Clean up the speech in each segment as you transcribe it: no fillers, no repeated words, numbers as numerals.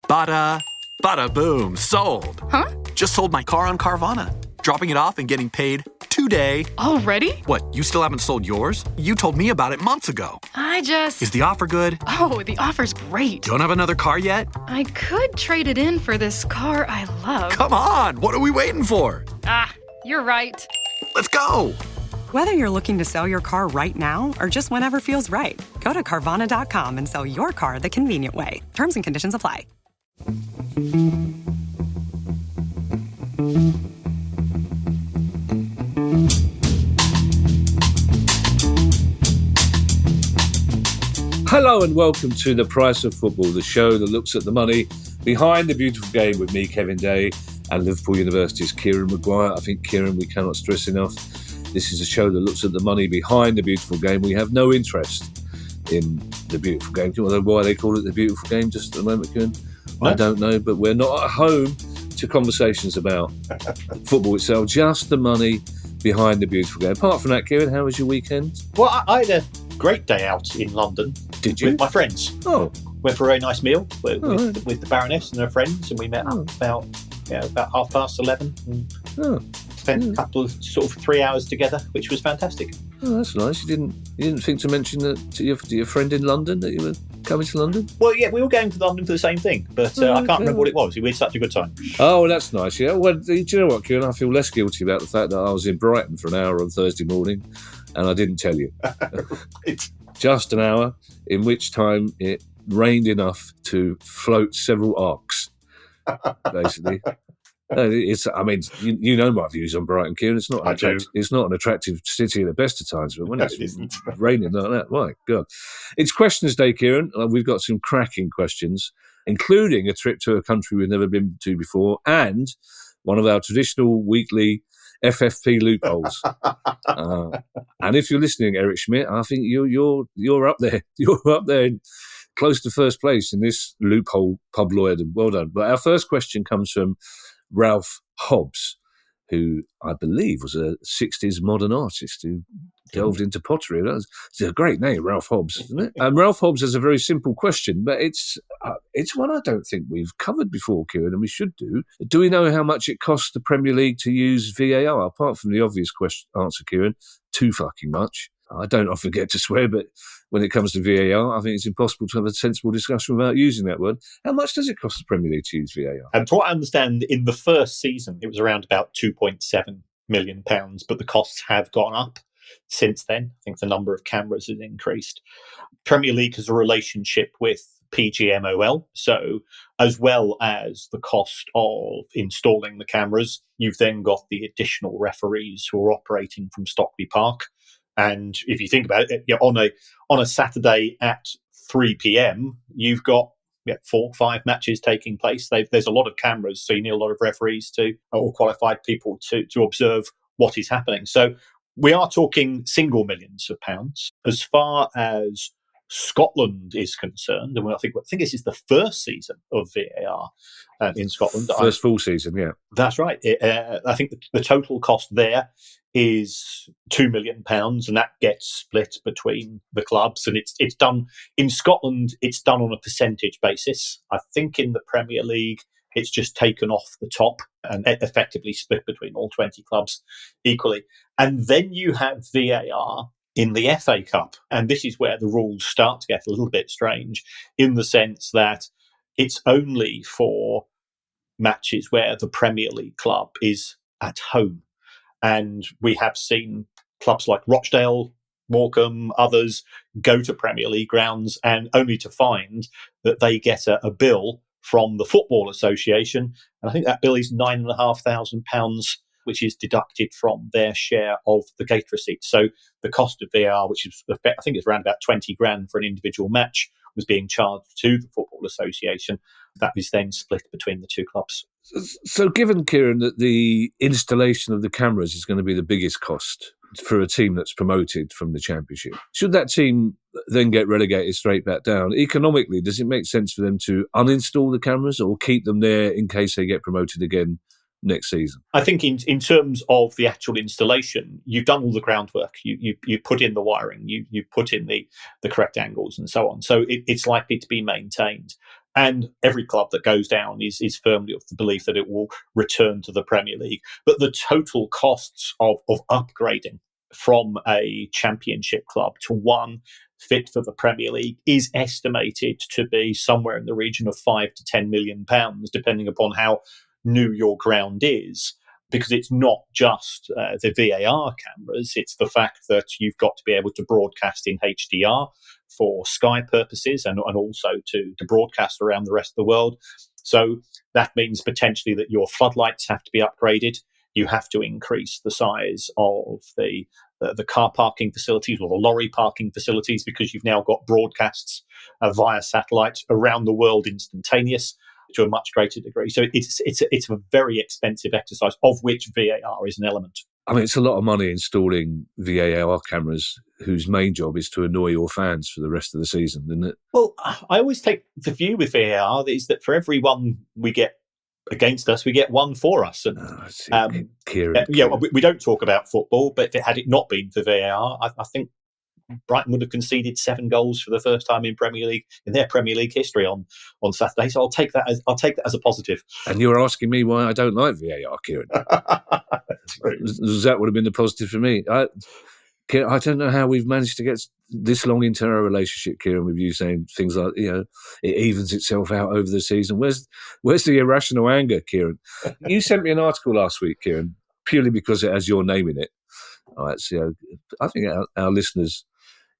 Bada, bada boom, sold. Huh? Just sold my car on Carvana. Dropping it off and getting paid today. Already? What, you still haven't sold yours? You told me about it months ago. Is the offer good? Oh, the offer's great. Don't have another car yet? I could trade it in for this car I love. Come on, what are we waiting for? You're right. Let's go. Whether you're looking to sell your car right now or just whenever feels right, go to Carvana.com and sell your car the convenient way. Terms and conditions apply. Hello and welcome to The Price of Football, the show that looks at the money behind the beautiful game with me, Kevin Day, and Liverpool University's Kieran Maguire. I think, Kieran, we cannot stress enough, this is a show that looks at the money behind the beautiful game. We have no interest in the beautiful game. Do you know why they call it the beautiful game just at the moment, Kieran? No. I don't know, but we're not at home to conversations about football itself, just the money behind the beautiful game. Apart from that, Kieran, how was your weekend? Well, I had a great day out in London. Did you? With my friends. Oh. Went for a very nice meal with the Baroness and her friends, and we met up about 11:30 and spent a couple of sort of 3 hours together, which was fantastic. Oh, that's nice. You didn't think to mention that to your friend in London, that you were coming to London? Well, yeah, we were going to London for the same thing, but I can't remember what it was. We had such a good time. Oh, that's nice, yeah. Well, do you know what, Kieran? I feel less guilty about the fact that I was in Brighton for an hour on Thursday morning and I didn't tell you. Right. Just an hour, in which time it rained enough to float several arcs, basically. You know my views on Brighton, Kieran. It's not an attractive city at the best of times, but when it's raining like that, my God. It's questions day, Kieran. We've got some cracking questions, including a trip to a country we've never been to before and one of our traditional weekly FFP loopholes. And if you're listening, Eric Schmidt, I think you're up there. You're up there in close to first place in this loophole pub lawyer. Well done. But our first question comes from Ralph Hobbs, who I believe was a 60s modern artist who delved into pottery. It's a great name, Ralph Hobbs, isn't it? And Ralph Hobbs has a very simple question, but it's one I don't think we've covered before, Kieran, and we should do. Do we know how much it costs the Premier League to use VAR? Apart from the obvious answer, Kieran, too fucking much. I don't often get to swear, but when it comes to VAR, I think it's impossible to have a sensible discussion without using that word. How much does it cost the Premier League to use VAR? And from what I understand, in the first season, it was around about £2.7 million, but the costs have gone up since then. I think the number of cameras has increased. Premier League has a relationship with PGMOL, so as well as the cost of installing the cameras, you've then got the additional referees who are operating from Stockley Park. And if you think about it, on a Saturday at 3 p.m, you've got 4 or 5 matches taking place. There's a lot of cameras, so you need a lot of referees or qualified people to observe what is happening. So we are talking single millions of pounds. As far as Scotland is concerned, and I think this is the first season of VAR in Scotland. First full season, yeah. That's right. I think the total cost there is £2 million, and that gets split between the clubs. And it's done in Scotland. It's done on a percentage basis. I think in the Premier League, it's just taken off the top and effectively split between all 20 clubs equally. And then you have VAR in the FA Cup. And this is where the rules start to get a little bit strange, in the sense that it's only for matches where the Premier League club is at home. And we have seen clubs like Rochdale, Morecambe, others go to Premier League grounds and only to find that they get a bill from the Football Association. And I think that bill is £9,500, which is deducted from their share of the gate receipt. So the cost of VAR, which is, I think it's around about 20 grand for an individual match, was being charged to the Football Association. That is then split between the two clubs. So given, Kieran, that the installation of the cameras is going to be the biggest cost for a team that's promoted from the Championship, should that team then get relegated straight back down? Economically, does it make sense for them to uninstall the cameras or keep them there in case they get promoted again next season? I think in terms of the actual installation, you've done all the groundwork. You put in the wiring, you put in the correct angles and so on. So it's likely to be maintained. And every club that goes down is firmly of the belief that it will return to the Premier League. But the total costs of upgrading from a championship club to one fit for the Premier League is estimated to be somewhere in the region of £5 to £10 million, depending upon how new your ground is. Because it's not just the VAR cameras, it's the fact that you've got to be able to broadcast in HDR for Sky purposes and also to broadcast around the rest of the world. So that means potentially that your floodlights have to be upgraded. You have to increase the size of the car parking facilities or the lorry parking facilities because you've now got broadcasts via satellite around the world instantaneous to a much greater degree. So it's a very expensive exercise, of which VAR is an element. I mean, it's a lot of money installing VAR cameras whose main job is to annoy your fans for the rest of the season, isn't it? Well, I always take the view with VAR is that for every one we get against us, we get one for us. And Kieran. We don't talk about football, but had it not been for VAR, I think Brighton would have conceded 7 goals for the first time in their Premier League history on Saturday. So I'll take that as a positive. And you're asking me why I don't like VAR, Kieran? That would have been the positive for me. I don't know how we've managed to get this long into our relationship, Kieran, with you saying things like, it evens itself out over the season. Where's the irrational anger, Kieran? You sent me an article last week, Kieran, purely because it has your name in it. All right, so I think our listeners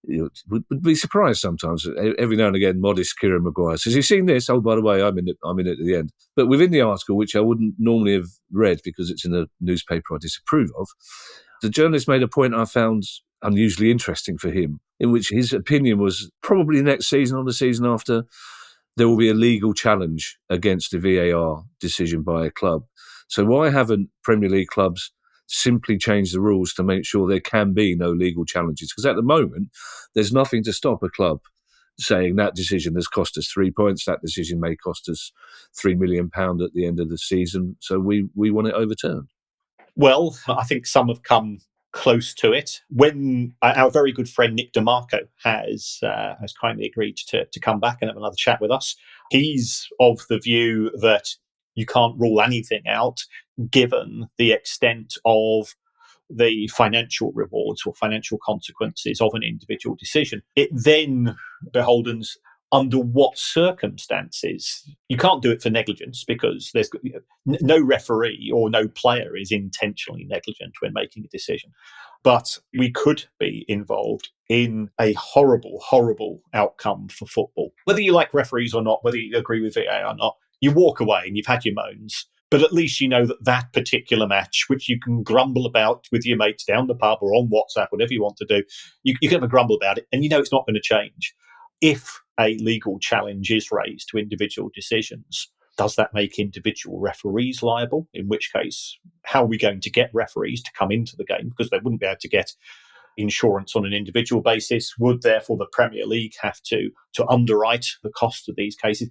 would be surprised sometimes. Every now and again, modest Kieran Maguire says, "You've seen this? Oh, by the way, I'm in it at the end." But within the article, which I wouldn't normally have read because it's in a newspaper I disapprove of, the journalist made a point I found unusually interesting for him, in which his opinion was probably next season or the season after, there will be a legal challenge against a VAR decision by a club. So why haven't Premier League clubs simply change the rules to make sure there can be no legal challenges? Because at the moment, there's nothing to stop a club saying that decision has cost us 3 points, that decision may cost us £3 million at the end of the season, so we want it overturned. Well, I think some have come close to it. When our very good friend Nick DeMarco has kindly agreed to come back and have another chat with us, he's of the view that you can't rule anything out given the extent of the financial rewards or financial consequences of an individual decision. It then beholdens under what circumstances. You can't do it for negligence because there's no referee or no player is intentionally negligent when making a decision. But we could be involved in a horrible, horrible outcome for football. Whether you like referees or not, whether you agree with VAR or not, you walk away and you've had your moans. But at least you know that particular match, which you can grumble about with your mates down the pub or on WhatsApp, whatever you want to do, you can have a grumble about it and you know it's not going to change. If a legal challenge is raised to individual decisions, does that make individual referees liable? In which case, how are we going to get referees to come into the game? Because they wouldn't be able to get insurance on an individual basis. Would therefore the Premier League have to underwrite the cost of these cases?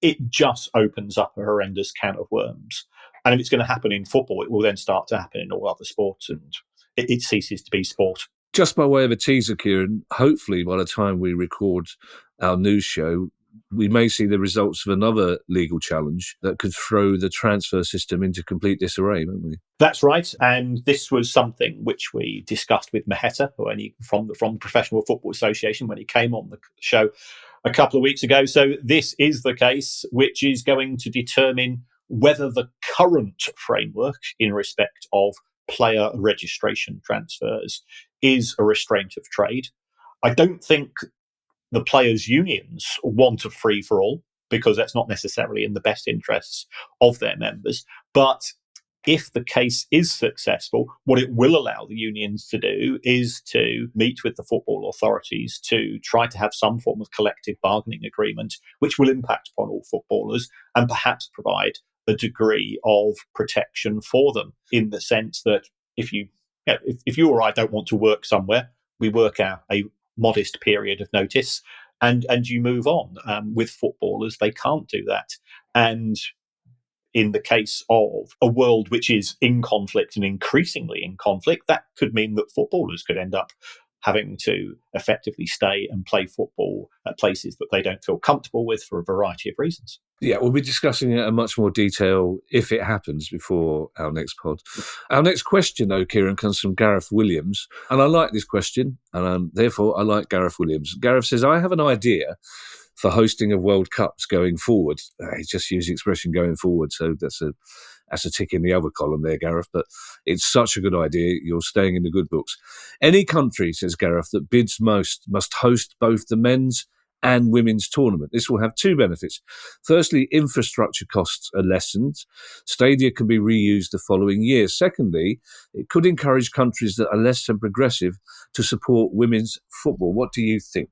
It just opens up a horrendous can of worms. And if it's going to happen in football, it will then start to happen in all other sports and it ceases to be sport. Just by way of a teaser, Kieran, hopefully by the time we record our news show, we may see the results of another legal challenge that could throw the transfer system into complete disarray, won't we? That's right. And this was something which we discussed with Maheta, from the Professional Football Association, when he came on the show a couple of weeks ago. So this is the case which is going to determine whether the current framework in respect of player registration transfers is a restraint of trade. I don't think the players' unions want a free-for-all because that's not necessarily in the best interests of their members. But if the case is successful, what it will allow the unions to do is to meet with the football authorities to try to have some form of collective bargaining agreement, which will impact upon all footballers and perhaps provide a degree of protection for them, in the sense that if you or I don't want to work somewhere, we work out a modest period of notice and you move on. With footballers, they can't do that. And in the case of a world which is in conflict and increasingly in conflict, that could mean that footballers could end up having to effectively stay and play football at places that they don't feel comfortable with for a variety of reasons. Yeah, we'll be discussing it in much more detail if it happens before our next pod. Our next question, though, Kieran, comes from Gareth Williams. And I like this question, and therefore I like Gareth Williams. Gareth says, I have an idea for hosting of World Cups going forward. He just used the expression going forward, so that's a tick in the other column there, Gareth. But it's such a good idea. You're staying in the good books. Any country, says Gareth, that bids most must host both the men's and women's tournament. This will have two benefits. Firstly, infrastructure costs are lessened. Stadia can be reused the following year. Secondly, it could encourage countries that are less than progressive to support women's football. What do you think?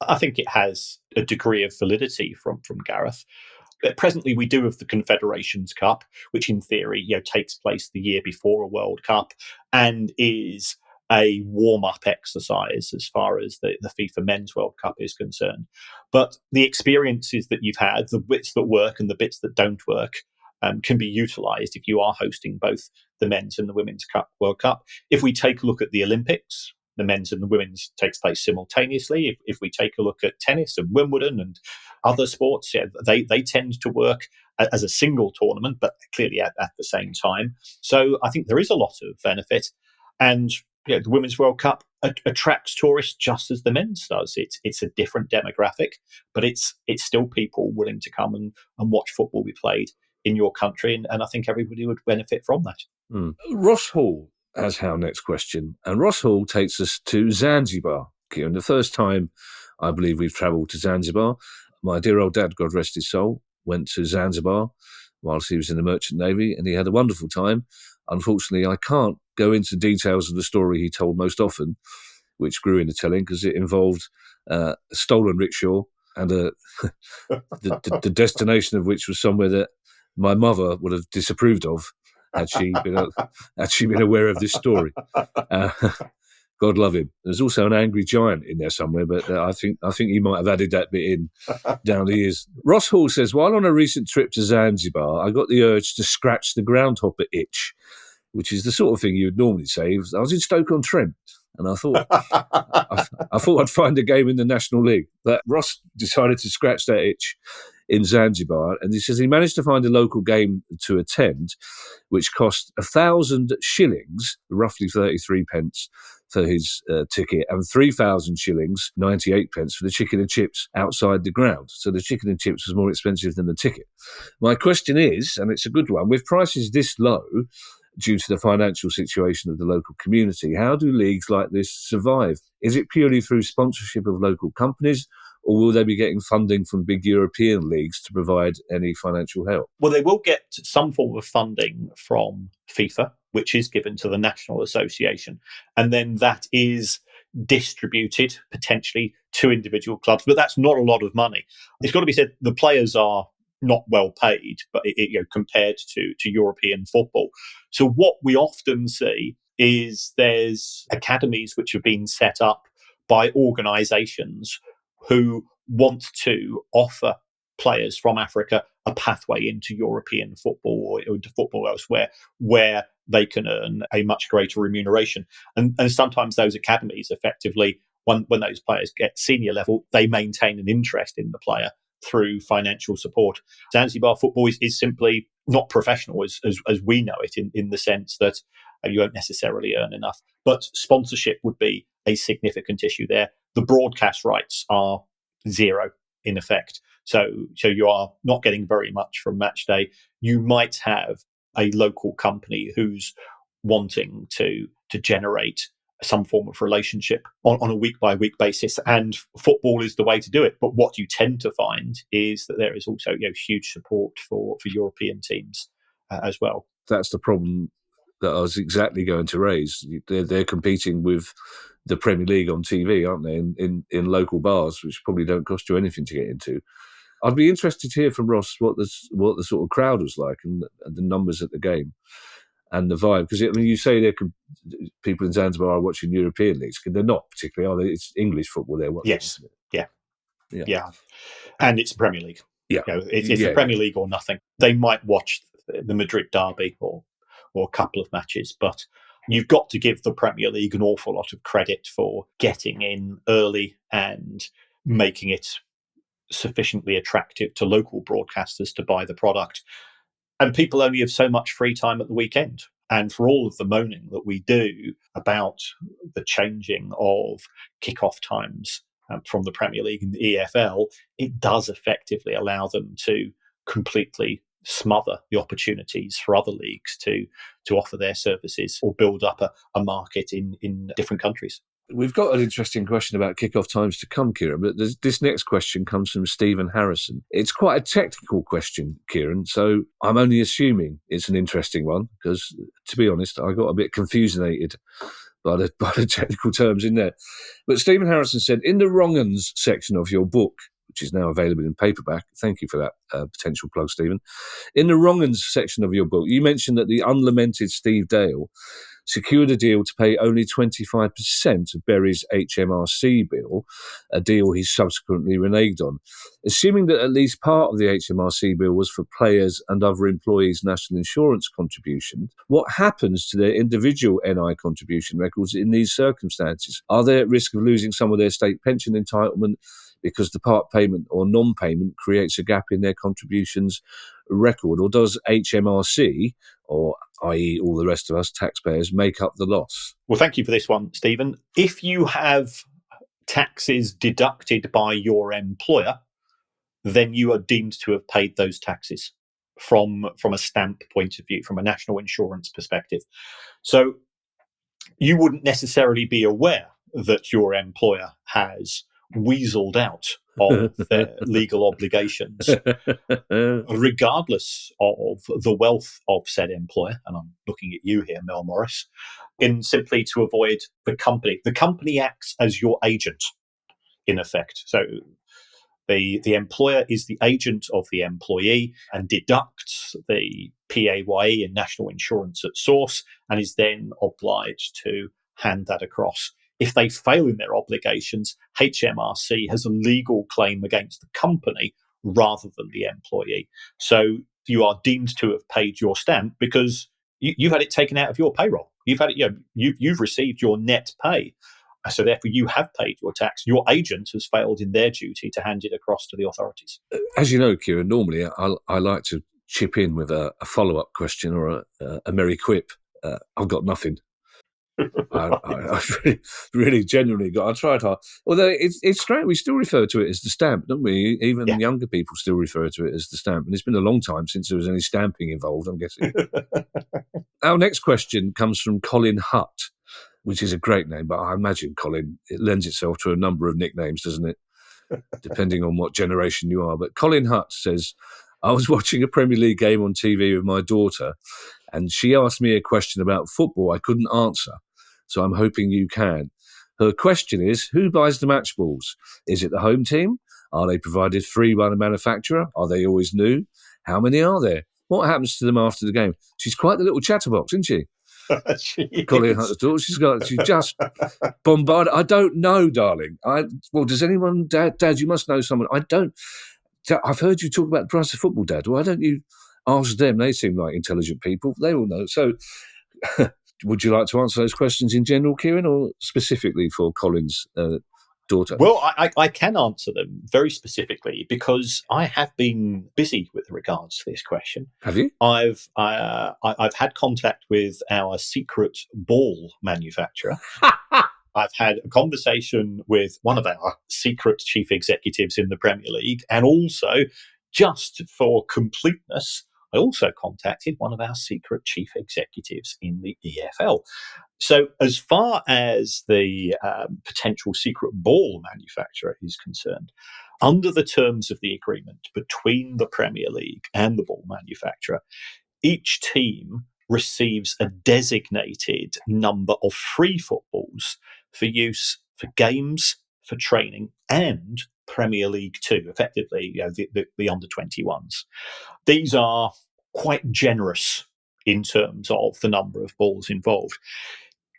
I think it has a degree of validity from Gareth. Presently, we do have the Confederations Cup, which in theory takes place the year before a World Cup and is a warm-up exercise as far as the FIFA Men's World Cup is concerned. But the experiences that you've had, the bits that work and the bits that don't work, can be utilised if you are hosting both the men's and the women's World Cup. If we take a look at the Olympics, the men's and the women's takes place simultaneously. If we take a look at tennis and Wimbledon and other sports, they tend to work as a single tournament, but clearly at the same time. So I think there is a lot of benefit. And the Women's World Cup attracts tourists just as the men's does. It's a different demographic, but it's still people willing to come and watch football be played in your country. And I think everybody would benefit from that. Ross Hall as our next question. And Ross Hall takes us to Zanzibar, Kieran. The first time I believe we've travelled to Zanzibar. My dear old dad, God rest his soul, went to Zanzibar whilst he was in the Merchant Navy, and he had a wonderful time. Unfortunately, I can't go into details of the story he told most often, which grew into telling because it involved a stolen rickshaw and the destination of which was somewhere that my mother would have disapproved of had she been aware of this story. God love him. There's also an angry giant in there somewhere, but I think he might have added that bit in down the years. Ross Hall says, while on a recent trip to Zanzibar, I got the urge to scratch the groundhopper itch, which is the sort of thing you would normally say. I was in Stoke-on-Trent, and I thought I'd find a game in the National League. But Ross decided to scratch that itch in Zanzibar, and he says he managed to find a local game to attend, which cost 1,000 shillings, roughly 33 pence, for his ticket, and 3,000 shillings, 98 pence, for the chicken and chips outside the ground. So the chicken and chips was more expensive than the ticket. My question is, and it's a good one, with prices this low, due to the financial situation of the local community, how do leagues like this survive? Is it purely through sponsorship of local companies, or will they be getting funding from big European leagues to provide any financial help? Well, they will get some form of funding from FIFA, which is given to the National Association. And then that is distributed potentially to individual clubs. But that's not a lot of money. It's got to be said, the players are not well paid, but compared to European football. So what we often see is there's academies which have been set up by organisations who want to offer players from Africa a pathway into European football or into football elsewhere, where they can earn a much greater remuneration. And sometimes those academies effectively, when those players get senior level, they maintain an interest in the player through financial support. Zanzibar football is simply not professional as we know it, in the sense that you won't necessarily earn enough. But sponsorship would be a significant issue there. The broadcast rights are zero in effect. So you are not getting very much from match day. You might have a local company who's wanting to generate some form of relationship on a week-by-week basis, and football is the way to do it. But what you tend to find is that there is also huge support for European teams as well. That's the problem that I was exactly going to raise. They're competing with the Premier League on TV, aren't they, in local bars, which probably don't cost you anything to get into. I'd be interested to hear from Ross what the sort of crowd was like and the numbers at the game and the vibe. Because you say people in Zanzibar are watching European leagues. They're not particularly, are they? It's English football they're watching. Yes, yeah. And it's Premier League. Yeah, it's the Premier League or nothing. They might watch the Madrid derby or a couple of matches, but you've got to give the Premier League an awful lot of credit for getting in early and making it sufficiently attractive to local broadcasters to buy the product. And people only have so much free time at the weekend. And for all of the moaning that we do about the changing of kickoff times from the Premier League and the EFL, it does effectively allow them to completely smother the opportunities for other leagues to offer their services or build up a market in different countries. We've got an interesting question about kickoff times to come, Kieran, but this next question comes from Stephen Harrison. It's quite a technical question, Kieran, so I'm only assuming it's an interesting one because, to be honest, I got a bit confusionated by the technical terms in there. But Stephen Harrison said, in the wrong uns section of your book, which is now available in paperback, thank you for that potential plug, Stephen. In the wrong uns section of your book, you mentioned that the unlamented Steve Dale secured a deal to pay only 25% of Berry's HMRC bill, a deal he subsequently reneged on. Assuming that at least part of the HMRC bill was for players and other employees' national insurance contribution, what happens to their individual NI contribution records in these circumstances? Are they at risk of losing some of their state pension entitlement because the part payment or non-payment creates a gap in their contributions record? Or does HMRC, or i.e. all the rest of us taxpayers, make up the loss? Well, thank you for this one, Stephen. If you have taxes deducted by your employer, then you are deemed to have paid those taxes from a stamp point of view, from a national insurance perspective. So you wouldn't necessarily be aware that your employer has weaseled out of their legal obligations, regardless of the wealth of said employer. And I'm looking at you here, Mel Morris, in simply to avoid the company. The company acts as your agent, in effect. So the employer is the agent of the employee and deducts the PAYE and national insurance at source and is then obliged to hand that across. If they fail in their obligations, HMRC has a legal claim against the company rather than the employee. So you are deemed to have paid your stamp because you've had it taken out of your payroll. You've had it, you've received your net pay. So therefore, you have paid your tax. Your agent has failed in their duty to hand it across to the authorities. As you know, Kieran, normally I like to chip in with a follow-up question or a merry quip. I've got nothing. I really genuinely got. I tried hard. Although it's strange, we still refer to it as the stamp, don't we? Even younger people still refer to it as the stamp, and it's been a long time since there was any stamping involved, I'm guessing. Our next question comes from Colin Hutt, which is a great name, but I imagine, Colin, it lends itself to a number of nicknames, doesn't it? Depending on what generation you are. But Colin Hutt says, I was watching a Premier League game on TV with my daughter, and she asked me a question about football I couldn't answer, so I'm hoping you can. Her question is, who buys the matchballs? Is it the home team? Are they provided free by the manufacturer? Are they always new? How many are there? What happens to them after the game? She's quite the little chatterbox, isn't she? Colin Hutt's daughter. She's just bombarded. I don't know, darling. Does anyone, Dad, you must know someone. I don't. I've heard you talk about the price of football, Dad. Why don't you ask them? They seem like intelligent people. They all know. So would you like to answer those questions in general, Kieran, or specifically for Colin's daughter? Well, I can answer them very specifically because I have been busy with regards to this question. Have you? I've had contact with our secret ball manufacturer. I've had a conversation with one of our secret chief executives in the Premier League, and also, just for completeness, I also contacted one of our secret chief executives in the EFL. So as far as the potential secret ball manufacturer is concerned, under the terms of the agreement between the Premier League and the ball manufacturer, each team receives a designated number of free footballs for use for games, for training, and Premier League 2, effectively, the under-21s. These are quite generous in terms of the number of balls involved.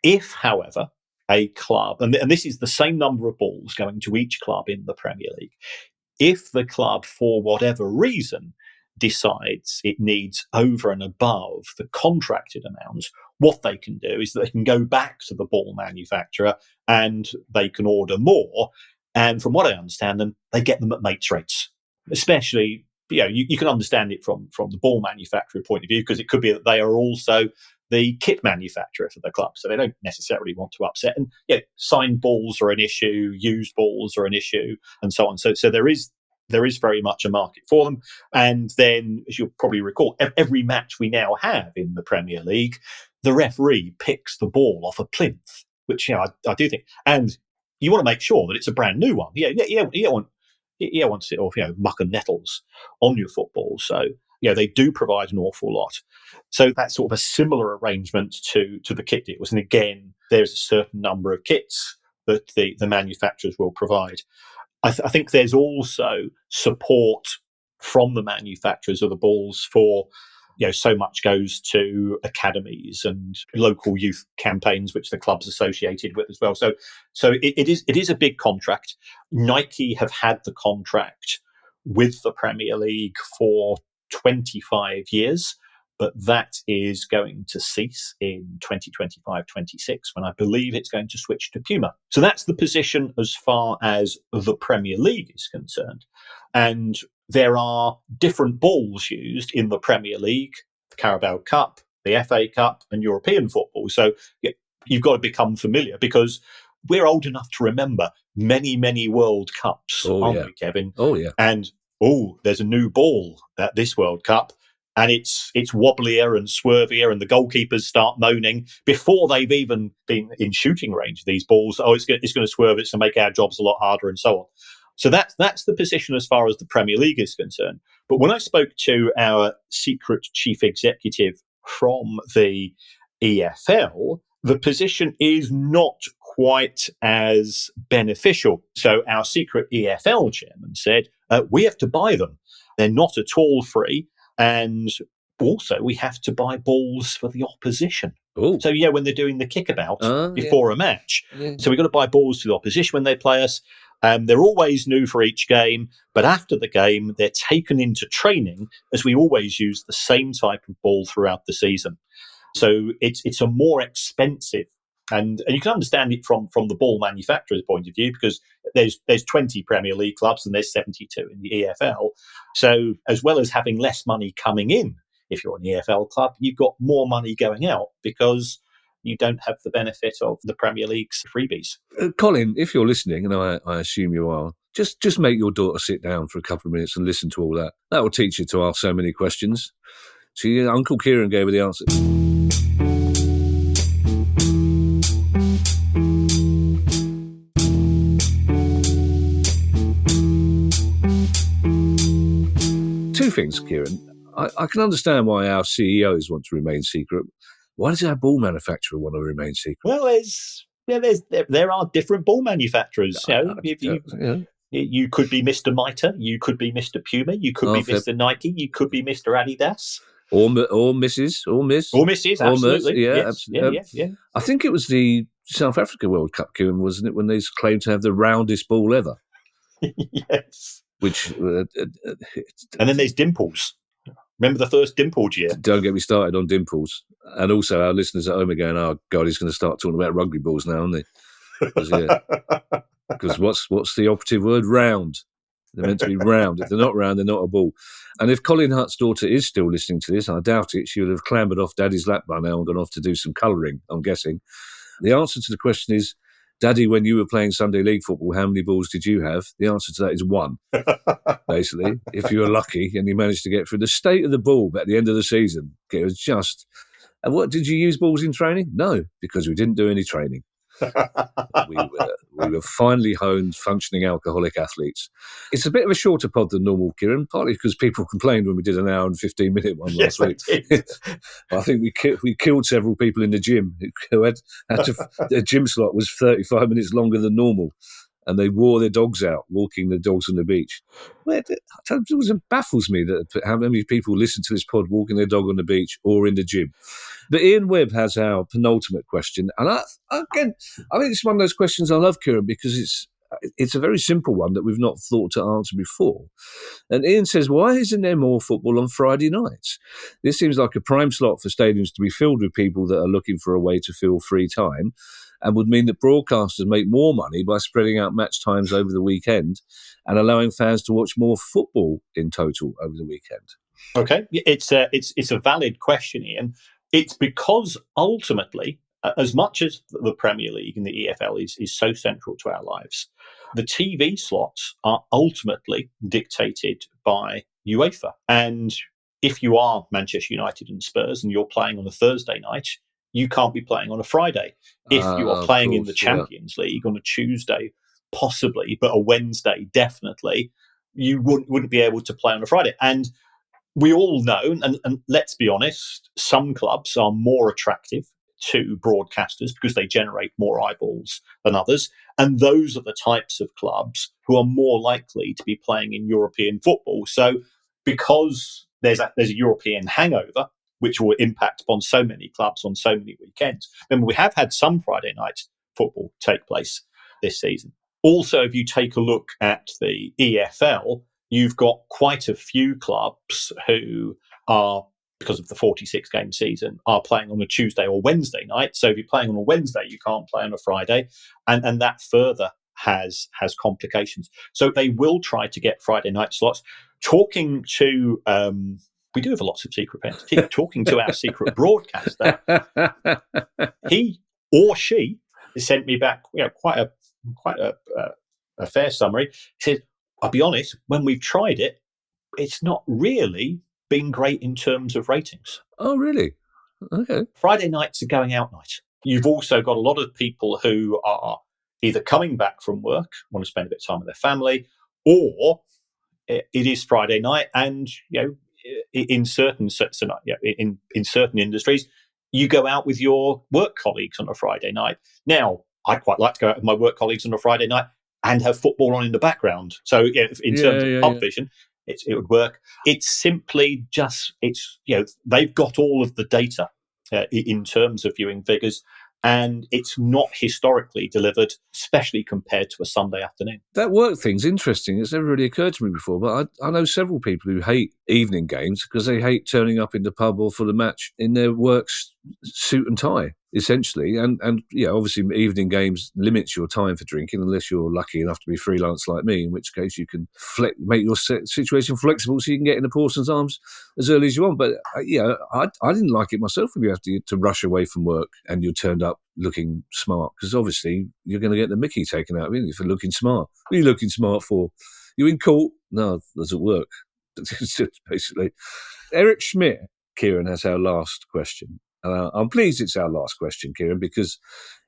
If, however, a club, and this is the same number of balls going to each club in the Premier League, if the club, for whatever reason, decides it needs over and above the contracted amount, what they can do is that they can go back to the ball manufacturer and they can order more. And from what I understand them, they get them at mates rates, especially, you can understand it from the ball manufacturer point of view, because it could be that they are also the kit manufacturer for the club. So they don't necessarily want to upset. And signed balls are an issue, used balls are an issue, and so on. So there is very much a market for them. And then, as you'll probably recall, every match we now have in the Premier League, the referee picks the ball off a plinth, which I do think. And you want to make sure that it's a brand new one. You don't want to sit off, muck and nettles on your football. So, they do provide an awful lot. So that's sort of a similar arrangement to the kit deals. And again, there's a certain number of kits that the manufacturers will provide. I think there's also support from the manufacturers of the balls for, so much goes to academies and local youth campaigns, which the club's associated with as well. So it is a big contract. Nike have had the contract with the Premier League for 25 years, but that is going to cease in 2025-26 when I believe it's going to switch to Puma. So that's the position as far as the Premier League is concerned. And there are different balls used in the Premier League, the Carabao Cup, the FA Cup, and European football. So you've got to become familiar, because we're old enough to remember many, many World Cups, aren't we, Kevin? Oh, yeah. And, there's a new ball at this World Cup, and it's wobblier and swervier, and the goalkeepers start moaning before they've even been in shooting range of these balls. It's going to swerve, it's going to make our jobs a lot harder, and so on. So that's the position as far as the Premier League is concerned. But when I spoke to our secret chief executive from the EFL, the position is not quite as beneficial. So our secret EFL chairman said, we have to buy them. They're not at all free. And also we have to buy balls for the opposition. Ooh. So, when they're doing the kickabout before a match. Yeah. So we've got to buy balls to the opposition when they play us. They're always new for each game, but after the game, they're taken into training, as we always use the same type of ball throughout the season. So it's a more expensive, and you can understand it from the ball manufacturer's point of view, because there's 20 Premier League clubs and there's 72 in the EFL. So as well as having less money coming in, if you're an EFL club, you've got more money going out, because you don't have the benefit of the Premier League's freebies. Colin, if you're listening, and I assume you are, just make your daughter sit down for a couple of minutes and listen to all that. That will teach you to ask so many questions. So Uncle Kieran gave her the answer. Two things, Kieran. I can understand why our CEOs want to remain secret. Why does our ball manufacturer want to remain secret? Well, there are different ball manufacturers. You could be Mr. Mitre, you could be Mr. Puma, you could be Mr. Nike, you could be Mr. Adidas. Or Mrs. Or Miss. Or Mrs. Absolutely. Yeah, yes. absolutely. Yeah. I think it was the South Africa World Cup, Kieran, wasn't it, when they claimed to have the roundest ball ever? Yes. Which and then there's Dimples. Remember the first Dimpled year? Don't get me started on Dimples. And also our listeners at home are going, oh, God, he's going to start talking about rugby balls now, isn't he? Because what's the operative word? Round. They're meant to be round. If they're not round, they're not a ball. And if Colin Hutt's daughter is still listening to this, I doubt it, she would have clambered off Daddy's lap by now and gone off to do some colouring, I'm guessing. The answer to the question is, Daddy, when you were playing Sunday League football, how many balls did you have? The answer to that is one, basically, if you were lucky and you managed to get through. The state of the ball at the end of the season, it was just... And what, did you use balls in training? No, because we didn't do any training. We were finely honed, functioning alcoholic athletes. It's a bit of a shorter pod than normal, Kieran, partly because people complained when we did an hour and 15-minute one last week. I think we killed several people in the gym who had their gym slot was 35 minutes longer than normal, and they wore their dogs out, walking their dogs on the beach. It baffles me that how many people listen to this pod walking their dog on the beach or in the gym. But Ian Webb has our penultimate question. And I think it's one of those questions I love, Kieran, because it's a very simple one that we've not thought to answer before. And Ian says, why isn't there more football on Friday nights? This seems like a prime slot for stadiums to be filled with people that are looking for a way to fill free time, and would mean that broadcasters make more money by spreading out match times over the weekend and allowing fans to watch more football in total over the weekend. Okay, it's a valid question, Ian. It's because ultimately, as much as the Premier League and the EFL is so central to our lives, the TV slots are ultimately dictated by UEFA. And if you are Manchester United and Spurs and you're playing on a Thursday night, you can't be playing on a Friday. If you are playing in the Champions League on a Tuesday, possibly, but a Wednesday, definitely, you wouldn't be able to play on a Friday. And we all know, and let's be honest, some clubs are more attractive to broadcasters because they generate more eyeballs than others. And those are the types of clubs who are more likely to be playing in European football. So because there's a European hangover, which will impact upon so many clubs on so many weekends. Remember, we have had some Friday night football take place this season. Also, if you take a look at the EFL, you've got quite a few clubs who are, because of the 46-game season, are playing on a Tuesday or Wednesday night. So if you're playing on a Wednesday, you can't play on a Friday. And that further has complications. So they will try to get Friday night slots. Talking to... we do have lots of secret pens. Talking to our secret broadcaster, he or she sent me back, quite a fair summary. He said, "I'll be honest, when we've tried it, it's not really been great in terms of ratings." Oh, really? Okay. Friday night's a going out night. You've also got a lot of people who are either coming back from work, want to spend a bit of time with their family, or it is Friday night, and in certain industries, you go out with your work colleagues on a Friday night. Now, I'd quite like to go out with my work colleagues on a Friday night and have football on in the background. So, in terms of pub vision, it would work. It's simply just they've got all of the data in terms of viewing figures. And it's not historically delivered, especially compared to a Sunday afternoon. That work thing's interesting. It's never really occurred to me before, but I know several people who hate evening games because they hate turning up in the pub or for the match in their work suit and tie, essentially. And obviously evening games limits your time for drinking unless you're lucky enough to be freelance like me, in which case you can make your situation flexible so you can get in the Parson's Arms as early as you want. But I didn't like it myself when you have to rush away from work and you're turned up looking smart, because obviously you're going to get the mickey taken out of you for looking smart. What are you looking smart for? You in court? No, it doesn't work. Basically. Eric Schmidt, Kieran, has our last question. I'm pleased it's our last question, Kieran, because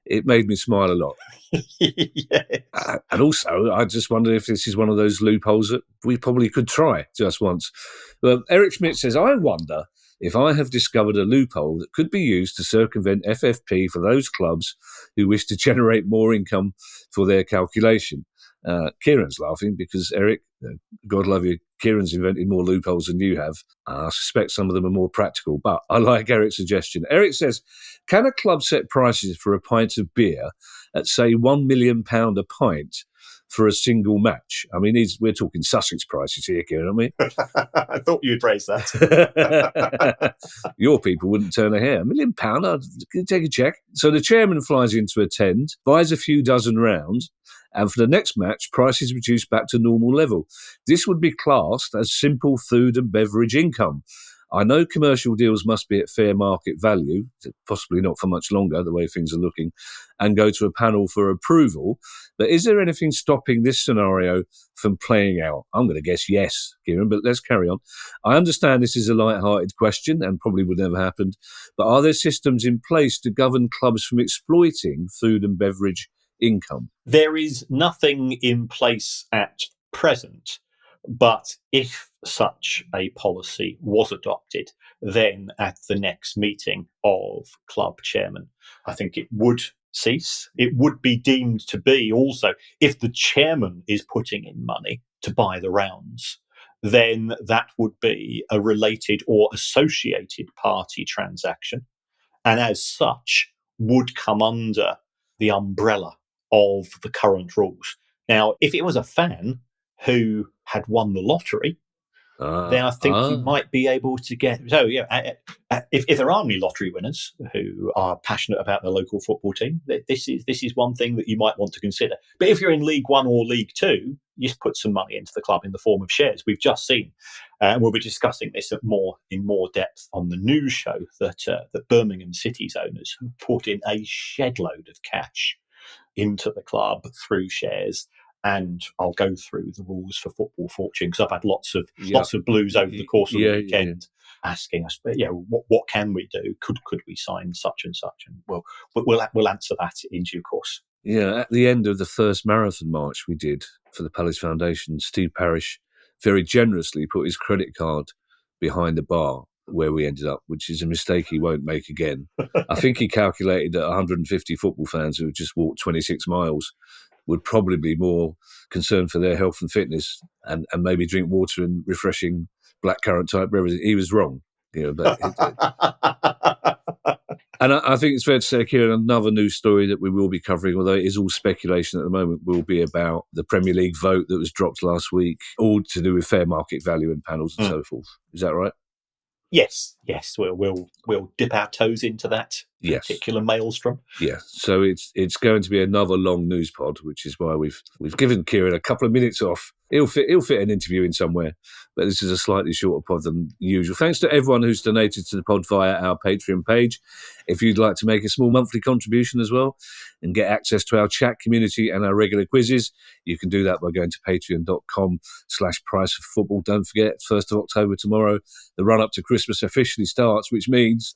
it made me smile a lot. Yes. And also, I just wonder if this is one of those loopholes that we probably could try just once. Well, Eric Schmidt says, I wonder if I have discovered a loophole that could be used to circumvent FFP for those clubs who wish to generate more income for their calculation. Kieran's laughing because, Eric, God love you, Kieran's invented more loopholes than you have. I suspect some of them are more practical, but I like Eric's suggestion. Eric says, can a club set prices for a pint of beer at, say, £1 million a pint for a single match? I mean, we're talking Sussex prices here, Kieran, aren't we? I thought you'd raise that. Your people wouldn't turn a hair. £1 million? I'd take a check. So the chairman flies in to attend, buys a few dozen rounds, and for the next match, prices reduced back to normal level. This would be classed as simple food and beverage income. I know commercial deals must be at fair market value, possibly not for much longer, the way things are looking, and go to a panel for approval. But is there anything stopping this scenario from playing out? I'm going to guess yes, Kieran, but let's carry on. I understand this is a light-hearted question and probably would never happen, but are there systems in place to govern clubs from exploiting food and beverage income? There is nothing in place at present, but if such a policy was adopted, then at the next meeting of club chairmen, I think it would cease. It would be deemed to be also, if the chairman is putting in money to buy the rounds, then that would be a related or associated party transaction, and as such would come under the umbrella of the current rules. Now, if it was a fan who had won the lottery, then I think you might be able to get. So, if there are any lottery winners who are passionate about their local football team, this is one thing that you might want to consider. But if you're in League One or League Two, you just put some money into the club in the form of shares. We've just seen, and we'll be discussing this in more depth on the news show, that Birmingham City's owners have put in a shed load of cash into the club through shares. And I'll go through the rules for Football Fortune, because I've had lots of blues over the course of the weekend asking us, what can we do? Could we sign such and such? And we'll answer that in due course. Yeah, at the end of the first marathon march we did for the Palace Foundation, Steve Parrish very generously put his credit card behind the bar where we ended up, which is a mistake he won't make again. I think he calculated that 150 football fans who had just walked 26 miles would probably be more concerned for their health and fitness and maybe drink water and refreshing blackcurrant type beverages. He was wrong. But and I think it's fair to say, Kieran, another news story that we will be covering, although it is all speculation at the moment, will be about the Premier League vote that was dropped last week, all to do with fair market value and panels and so forth. Is that right? Yes. We'll dip our toes into that particular maelstrom. Yeah, so it's going to be another long news pod, which is why we've given Kieran a couple of minutes off. He'll fit an interview in somewhere, but this is a slightly shorter pod than usual. Thanks to everyone who's donated to the pod via our Patreon page. If you'd like to make a small monthly contribution as well and get access to our chat community and our regular quizzes, you can do that by going to patreon.com/priceoffootball. Don't forget, 1st of October tomorrow, the run up to Christmas officially starts, which means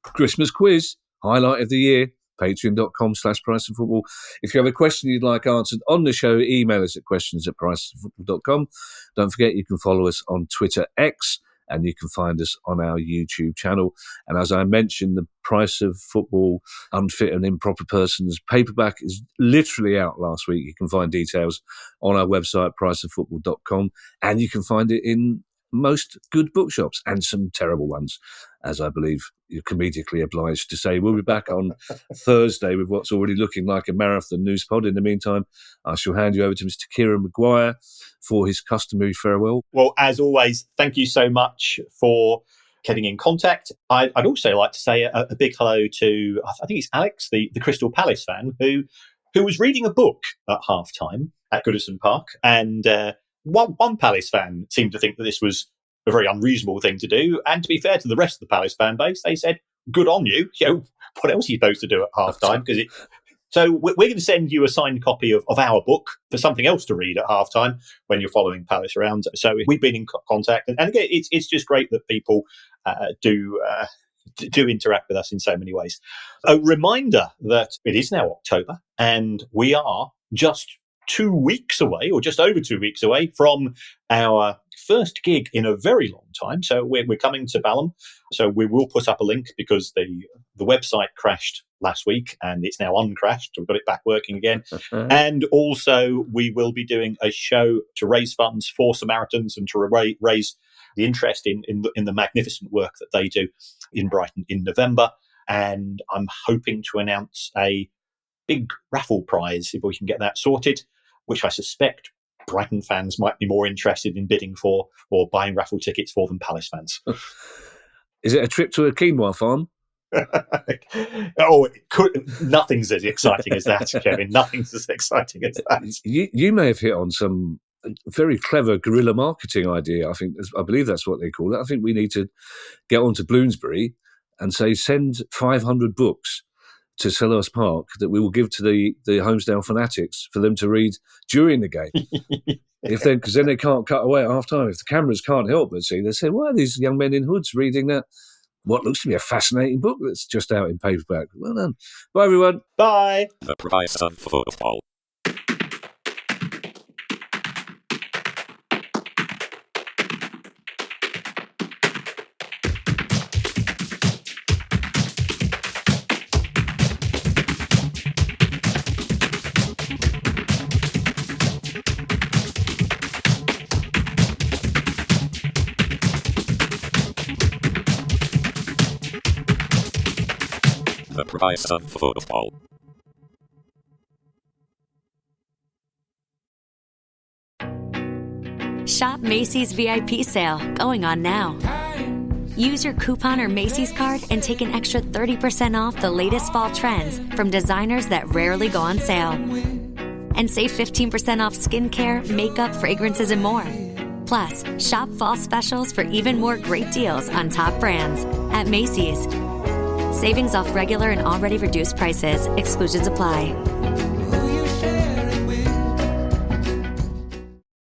Christmas quiz, highlight of the year, patreon.com/priceoffootball. If you have a question you'd like answered on the show, email us at questions@priceoffootball.com. Don't forget, you can follow us on Twitter X, and you can find us on our YouTube channel. And as I mentioned, the Price of Football Unfit and Improper Persons paperback is literally out last week. You can find details on our website, priceoffootball.com, and you can find it in most good bookshops and some terrible ones, as I believe you're comedically obliged to say. We'll be back on Thursday with what's already looking like a marathon news pod. In the meantime, I shall hand you over to Mr. Kieran Maguire for his customary farewell. Well, as always, thank you so much for getting in contact. I'd also like to say a big hello to, I think it's Alex, the Crystal Palace fan, who was reading a book at halftime at Goodison Park, and one Palace fan seemed to think that this was a very unreasonable thing to do. And to be fair to the rest of the Palace fan base, they said, good on you. What else are you supposed to do at halftime? So we're going to send you a signed copy of our book for something else to read at halftime when you're following Palace around. So we've been in contact. And again, it's just great that people do interact with us in so many ways. A reminder that it is now October and we are just 2 weeks away, or just over 2 weeks away, from our first gig in a very long time. So we're coming to Balham. So we will put up a link, because the website crashed last week and it's now uncrashed. We've got it back working again. And also we will be doing a show to raise funds for Samaritans and to raise the interest in the magnificent work that they do in Brighton in November. And I'm hoping to announce a big raffle prize if we can get that sorted, which I suspect Brighton fans might be more interested in bidding for or buying raffle tickets for than Palace fans. Is it a trip to a quinoa farm? Nothing's as exciting as that, Kevin. Nothing's as exciting as that. You may have hit on some very clever guerrilla marketing idea. I believe that's what they call it. I think we need to get onto Bloomsbury and say, send 500 books to Selhurst Park that we will give to the Holmesdale fanatics for them to read during the game. Because then they can't cut away at half time. If the cameras can't help but see, they say, why are these young men in hoods reading that, what looks to be a fascinating book that's just out in paperback? Well done. Bye, everyone. Bye. The Price of Football. The Price of Football. Shop Macy's VIP sale, going on now. Use your coupon or Macy's card and take an extra 30% off the latest fall trends from designers that rarely go on sale. And save 15% off skincare, makeup, fragrances, and more. Plus, shop fall specials for even more great deals on top brands at Macy's. Savings off regular and already reduced prices. Exclusions apply.